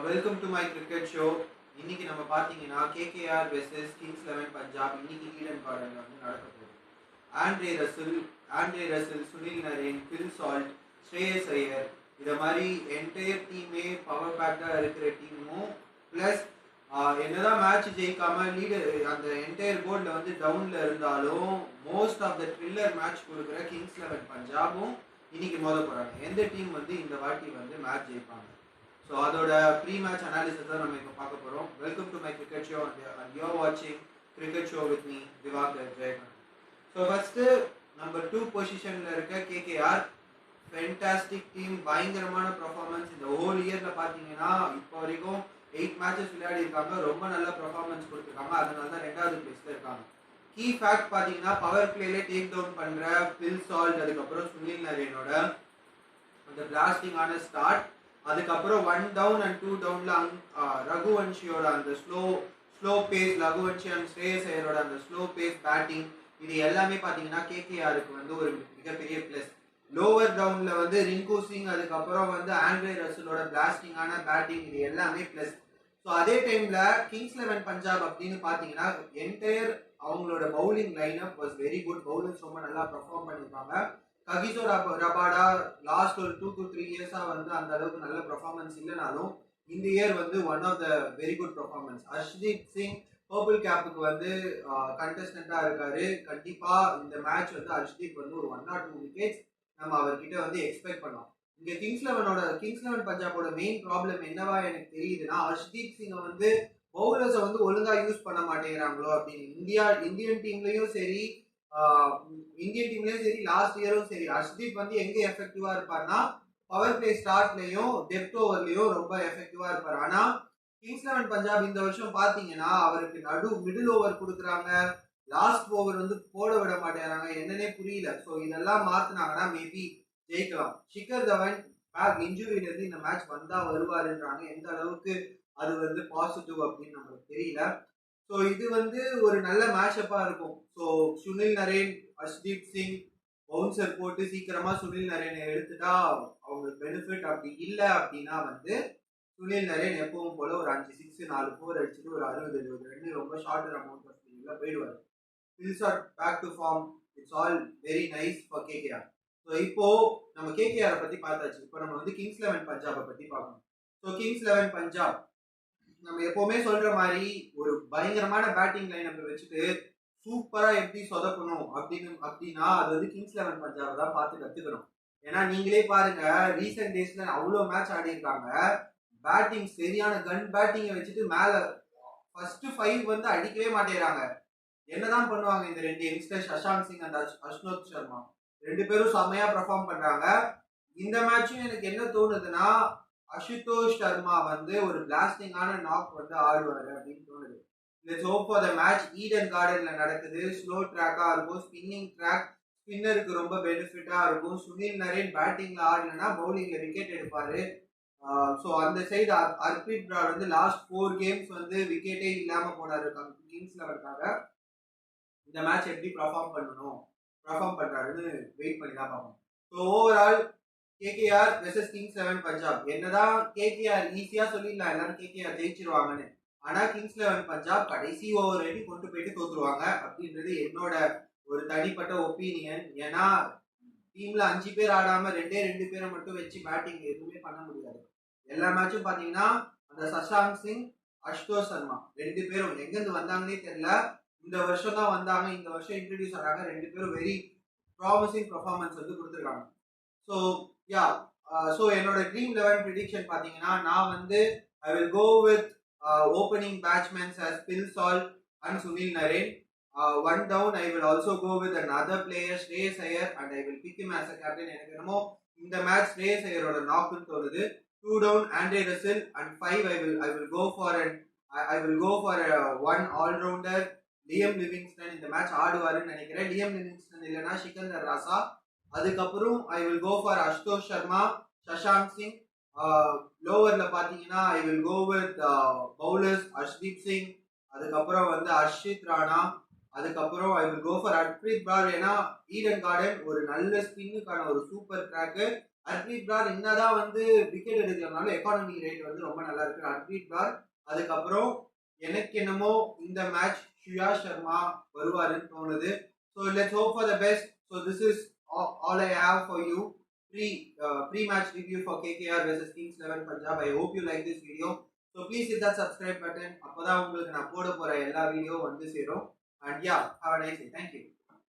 Welcome to my cricket show. இன்னைக்கு நம்ம பார்த்தீங்கன்னா கேகேஆர் வெர்சஸ் கிங்ஸ் 11 பஞ்சாப் இன்னைக்கு ஈடன் கார்டன்ல வந்து நடக்க போகுது. Andre Russell, Sunil Narine, Phil Salt, Shreyas Iyer இதை மாதிரி என்டையர் டீமே பவர் பேக்காக இருக்கிற டீமும் ப்ளஸ் என்னதான் மேட்ச் ஜெயிக்காம லீடு அந்த என்டையர் போர்டில் வந்து டவுனில் இருந்தாலும் most of the thriller match கொடுக்குற கிங்ஸ் 11 பஞ்சாபும் இன்னைக்கு மோத போகிறாங்க. எந்த டீம் வந்து இந்த வாட்டி வந்து மேட்ச் ஜெயிப்பாங்க? ஸோ அதோட ப்ரீ மேட்ச் அனாலிசிஸ் தான் நம்ம இப்போ பார்க்க போகிறோம். Welcome to my cricket show and you are வாட்சிங் cricket show with me Diwakar Jayakanth. So first number 2 பொசிஷனில் இருக்க கேகேஆர் ஃபென்டாஸ்டிக் டீம், பயங்கரமான பர்ஃபார்மன்ஸ். இந்த ஹோல் இயரில் பார்த்தீங்கன்னா இப்போ வரைக்கும் 8 மேட்சஸ் விளையாடி இருக்காங்க, ரொம்ப நல்ல பர்ஃபார்மன்ஸ் கொடுத்துருக்காங்க, அதனால தான் 2வது பிளேஸில் இருக்காங்க. கீ ஃபேக்ட் பார்த்தீங்கன்னா பவர் பிளேல டேக் டவுன் பண்ணுற பில் சால்ட், அதுக்கப்புறம் சுனில் நரேனோட அந்த பிளாஸ்டிங்கான ஸ்டார்ட், அதுக்கப்புறம் 1 டவுன் அண்ட் 2 டவுன்ல ரகுவன்ஷியோட அந்த ஸ்லோ பேஸ், ரகுவன்ஷி அண்ட் ஸ்ரேயஸ் ஐயரோட அந்த ஸ்லோ பேஸ் பேட்டிங், இது எல்லாமே பார்த்தீங்கன்னா கேகேஆருக்கு வந்து ஒரு மிகப்பெரிய பிளஸ். லோவர் டவுன்ல வந்து ரிங்கு சிங், அதுக்கப்புறம் வந்து ஆண்ட்ரே ரசலோட பிளாஸ்டிங்கான பேட்டிங், இது எல்லாமே பிளஸ். ஸோ அதே டைம்ல கிங்ஸ் 11 பஞ்சாப் அப்படின்னு பார்த்தீங்கன்னா என்டையர் அவங்களோட bowling lineup was very good. Bowlers ரொம்ப நல்லா பெர்ஃபார்ம் பண்ணியிருப்பாங்க. ககிசோ ரபாடா லாஸ்ட் ஒரு 2 to 3 இயர்ஸா வந்து அந்த அளவுக்கு நல்ல பெர்ஃபார்மன்ஸ் இல்லைனாலும் இந்த இயர் வந்து one of the very good performance. Harshdeep Singh purple கேப்புக்கு வந்து கண்டஸ்டண்டா இருக்காரு. கண்டிப்பா இந்த மேட்ச் வந்து ஹர்ஷ்தீப் வந்து ஒரு 1 or 2 விக்கெட்ஸ் நம்ம அவர்கிட்ட வந்து எக்ஸ்பெக்ட் பண்ணலாம். இங்க கிங்ஸ் 11 பஞ்சாபோட மெயின் ப்ராப்ளம் என்னவா எனக்கு தெரியுதுன்னா, ஹர்ஷ்தீப் சிங்கை வந்து பவுலர்ஸை வந்து ஒழுங்கா யூஸ் பண்ண மாட்டேங்கிறாங்களோ அப்படின்னு. இந்தியன் டீம்லயும் சரி, லாஸ்ட் இயரும் சரி, ஹர்ஷ்தீப் வந்து எங்க எஃபெக்டிவா இருப்பார்னா பவர் பிளே ஸ்டார்ட்லயும் டெப்த் ஓவர்லயும் ரொம்ப எஃபெக்டிவா இருப்பார். ஆனா கிங்ஸ் 11 பஞ்சாப் இந்த வருஷம் பாத்தீங்கன்னா அவருக்கு மிடில் ஓவர் கொடுக்குறாங்க, லாஸ்ட் ஓவர் வந்து போட விட மாட்டேங்கிறாங்க, என்னன்னே புரியல. ஸோ இதெல்லாம் மாத்தினாங்கன்னா மேபி ஜெயிக்கலாம். ஷிகர் தவன் பேக் இன்ஜுரியில இருந்து இந்த மேட்ச் வந்தா வருவாருன்றாங்க. எந்த அளவுக்கு அது வந்து பாசிட்டிவ் அப்படின்னு நம்மளுக்கு தெரியல. ஸோ இது வந்து ஒரு நல்ல மேட்சப்பா இருக்கும். ஸோ சுனில் நரேன், ஹர்ஷ்தீப் சிங் பவுன்சர் போட்டு சீக்கிரமா சுனில் நரேனை எடுத்துட்டா அவங்களுக்கு பெனிஃபிட். அப்படி இல்லை அப்படின்னா வந்து சுனில் நரேன் எப்பவும் போல ஒரு 5 6 4 4 அடிச்சுட்டு ஒரு 60-70 ரன் ரொம்ப ஷார்ட்டர் அமௌண்ட் ஆஃப் ஸ்பீட்ல போயிடுவார். Phils are back to form. It's all very nice for KKR. So இப்போ நம்ம கேகேஆரை பத்தி பார்த்தாச்சு. இப்போ நம்ம வந்து கிங்ஸ் 11 பஞ்சாபை பத்தி பார்க்கணும். ஸோ கிங்ஸ் 11 பஞ்சாப் நம்ம எப்பவுமே சொல்ற மாதிரி ஒரு பயங்கரமான பேட்டிங் லைனப் வச்சுட்டு சூப்பரா எப்படி சொதப்பணும் அப்படின்னா அது வந்து கிங்ஸ் 11 பஞ்சாப் தான் பார்த்து கத்துக்கணும். ஏன்னா நீங்களே பாருங்க, ரீசெண்ட் டேஸ்ல அவ்வளோ மேட்ச் ஆடி இருக்காங்க, பேட்டிங் சரியான கன் பேட்டிங்கை வச்சுட்டு மேல ஃபர்ஸ்ட் 5 வந்து அடிக்கவே மாட்டேறாங்க. என்னதான் பண்ணுவாங்க இந்த 2 யங்ஸ்டர் சஷாங்க் சிங் அண்ட் அஷ்னோத் சர்மா, 2 பேரும் செம்மையா பெர்ஃபார்ம் பண்றாங்க. இந்த மேட்சும் எனக்கு என்ன தோணுதுன்னா அசுதோஷ் சர்மா வந்து ஒரு பிளாஸ்டிங்கான நாக் வந்து ஆடுவாரு அப்படின்னு தோணுது. Let's hope for the match. Eden கார்டன்ல நடக்குது, ஸ்லோ ட்ராக்கா இருக்கும், ஸ்பின்னிங் ட்ராக், ஸ்பின்னருக்கு ரொம்ப பெனிஃபிட்டா இருக்கும். சுனில் நரேன் பேட்டிங்ல ஆடலன்னா பவுலிங்ல விக்கெட் எடுப்பாரு. ஸோ அந்த சைடு ஹர்ப்ரீத் பிராட் வந்து லாஸ்ட் 4 கேம்ஸ் வந்து விக்கெட்டே இல்லாம போனாரு கிங்ஸ் 11க்காக. இந்த மேட்ச் எப்படி பெர்ஃபார்ம் பண்றாருன்னு வெயிட் பண்ணி தான் பார்ப்போம். So overall KKR versus Kings 11 Punjab. என்னதான் கேகேஆர் ஈஸியா சொல்லிடலாம் எல்லாரும் கேகேஆர் ஜெயிச்சிருவாங்கன்னு, ஆனா கிங்ஸ் 11 பஞ்சாப் கடைசி ஓவர் வரைக்கும் கொண்டு போயிட்டு தோத்துருவாங்க அப்படின்றது என்னோட ஒரு தனிப்பட்ட ஒப்பீனியன். ஏன்னா டீம்ல 5 பேர் ஆடாம 2 பேரை மட்டும் வச்சு பேட்டிங் எதுவுமே பண்ண முடியாது. எல்லா மேட்சும் பாத்தீங்கன்னா அந்த சஷாங்க் சிங், அஷ்தோஷ் சர்மா 2 பேரும் எங்கிருந்து வந்தாங்கன்னே தெரியல. இந்த வருஷம் தான் வந்தாங்க, இந்த வருஷம் இன்ட்ரடியூஸ் ஆனாங்க. 2 பேரும் வெரி ப்ராமிசிங் பெர்ஃபார்மன்ஸ் வந்து கொடுத்துருக்காங்க. ஸோ யா, ஸோ என்னோட ட்ரீம் 11 ப்ரிடிக்ஷன் பார்த்தீங்கன்னா நான் வந்து I will go with opening batsmans as Phil Salt and Sunil Narine. 1 down I will also go with another player, Shreyas Iyer, and I will pick him as a captain. எனக்கு என்னமோ இந்த match ஸ்ரேயஸ் ஐயரோட நாக்குன்னு தோணுது. 2 down Andre Russell and 5 I will go for one all-rounder Liam Livingstone. இந்த match ஆடுவாருன்னு நினைக்கிறேன். Liam Livingstone இல்லைன்னா சிக்கந்தர் ராசா. அதுக்கப்புறம் I will go for Ashutosh Sharma, Shashank Singh. லோவர்ல பாத்தீங்கன்னா I will go with bowlers Harshdeep Singh, அதுக்கப்புறம் வந்து ஹர்ஷித் ராணா, அதுக்கப்புறம் I will go for Harpreet Brar. ஏன்னா ஈடன் கார்டன் ஒரு நல்ல ஸ்பின்னுக்கான ஒரு சூப்பர் ட்ராக்கு, ஹர்ப்ரீத் பிரார் என்னதான் வந்து விக்கெட் எடுக்கலனாலும் எக்கானமி ரேட் வந்து ரொம்ப நல்லா இருக்கு ஹர்ப்ரீத் பிரார். அதுக்கப்புறம் எனக்கு என்னமோ இந்த மேட்ச் ஷுயா சர்மா வருவாருன்னு தோணுது. So let's hope for the best. So this is all I have for you pre-match review for KKR versus Kings 11 Punjab. I hope you like this video. So please hit that subscribe button. அப்பதான் உங்களுக்கு நான் போட போற எல்லா video வந்து சேரும். And yeah, have a nice day. Thank you.